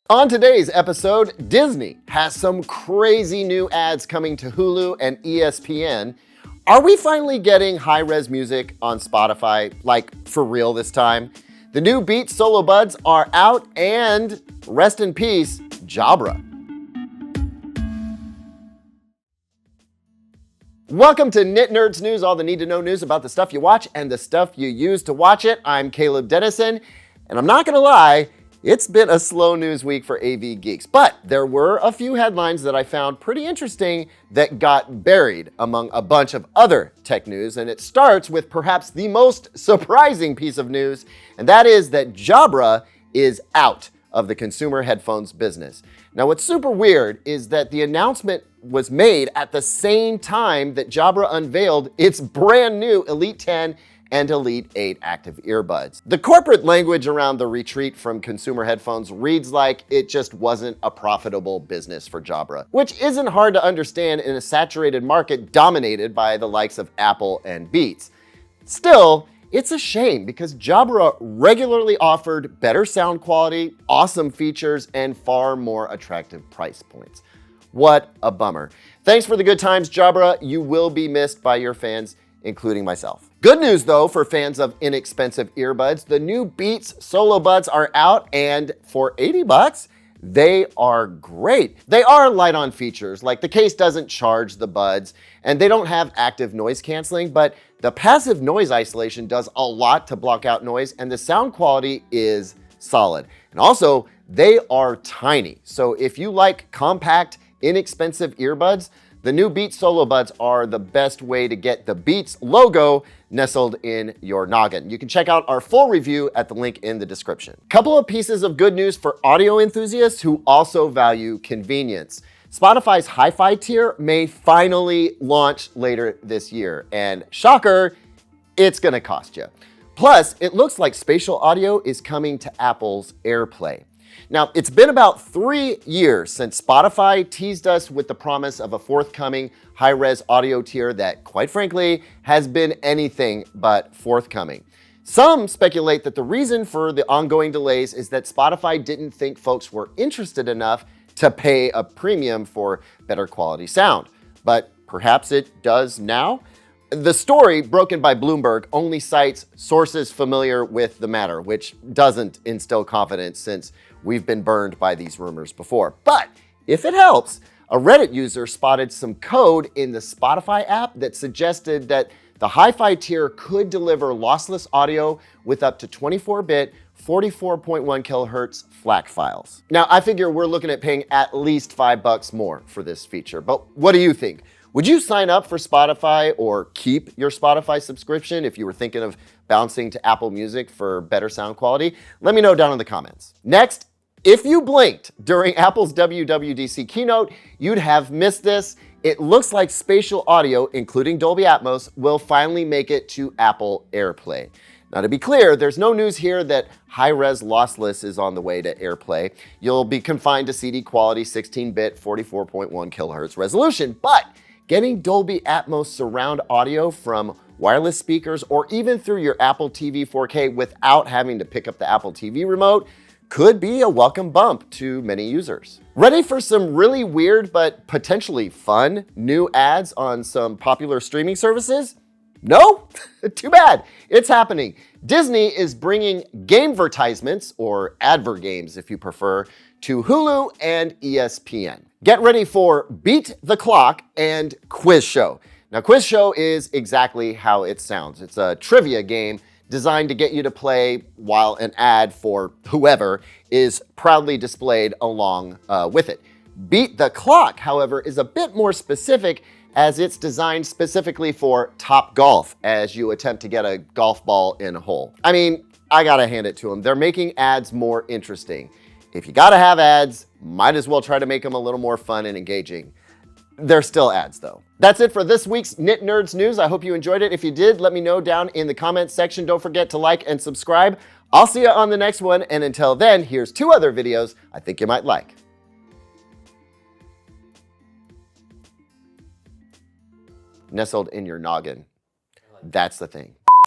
On today's episode, Disney has some crazy new ads coming to Hulu and ESPN. Are we finally getting high-res music on Spotify, like for real this time? The new Beats Solo Buds are out, and rest in peace, Jabra. Welcome to Nit Nerds News, all the need-to-know news about the stuff you watch and the stuff you use to watch it. I'm Caleb Dennison, and I'm not gonna lie, it's been a slow news week for AV geeks, but there were a few headlines that I found pretty interesting that got buried among a bunch of other tech news, and it starts with perhaps the most surprising piece of news, and that is that Jabra is out of the consumer headphones business. Now, what's super weird is that the announcement was made at the same time that Jabra unveiled its brand new Elite 10 and Elite 8 active earbuds. The corporate language around the retreat from consumer headphones reads like it just wasn't a profitable business for Jabra, which isn't hard to understand in a saturated market dominated by the likes of Apple and Beats. Still, it's a shame because Jabra regularly offered better sound quality, awesome features, and far more attractive price points. What a bummer. Thanks for the good times, Jabra. You will be missed by your fans, including myself. Good news though for fans of inexpensive earbuds, the new Beats Solo Buds are out, and for 80 bucks, they are great. They are light on features, like the case doesn't charge the buds and they don't have active noise canceling, but the passive noise isolation does a lot to block out noise, and the sound quality is solid. And also, they are tiny. So if you like compact, inexpensive earbuds, the new Beats Solo Buds are the best way to get the Beats logo nestled in your noggin. You can check out our full review at the link in the description. Couple of pieces of good news for audio enthusiasts who also value convenience. Spotify's Hi-Fi tier may finally launch later this year, and shocker, it's gonna cost you. Plus, it looks like spatial audio is coming to Apple's AirPlay. Now, it's been about 3 years since Spotify teased us with the promise of a forthcoming high-res audio tier that, quite frankly, has been anything but forthcoming. Some speculate that the reason for the ongoing delays is that Spotify didn't think folks were interested enough to pay a premium for better quality sound. But perhaps it does now? The story, broken by Bloomberg, only cites sources familiar with the matter, which doesn't instill confidence since we've been burned by these rumors before. But if it helps, a Reddit user spotted some code in the Spotify app that suggested that the Hi-Fi tier could deliver lossless audio with up to 24-bit, 44.1 kilohertz FLAC files. Now, I figure we're looking at paying at least $5 more for this feature, but what do you think? Would you sign up for Spotify or keep your Spotify subscription if you were thinking of bouncing to Apple Music for better sound quality? Let me know down in the comments. Next, if you blinked during Apple's WWDC keynote, you'd have missed this. It looks like spatial audio, including Dolby Atmos, will finally make it to Apple AirPlay. Now, to be clear, there's no news here that high-res lossless is on the way to AirPlay. You'll be confined to CD quality 16-bit, 44.1 kilohertz resolution, but getting Dolby Atmos surround audio from wireless speakers or even through your Apple TV 4K without having to pick up the Apple TV remote could be a welcome bump to many users. Ready for some really weird but potentially fun new ads on some popular streaming services? No? Too bad. It's happening. Disney is bringing gamevertisements, or advergames if you prefer, to Hulu and ESPN. Get ready for Beat the Clock and Quiz Show. Now, Quiz Show is exactly how it sounds. It's a trivia game designed to get you to play while an ad for whoever is proudly displayed along with it. Beat the Clock, however, is a bit more specific as it's designed specifically for Topgolf as you attempt to get a golf ball in a hole. I mean, I gotta hand it to them. They're making ads more interesting. If you gotta have ads, might as well try to make them a little more fun and engaging. They're still ads though. That's it for this week's Nit Nerds news. I hope you enjoyed it. If you did, let me know down in the comments section. Don't forget to like and subscribe. I'll see you on the next one. And until then, here's 2 other videos I think you might like. Nestled in your noggin. That's the thing.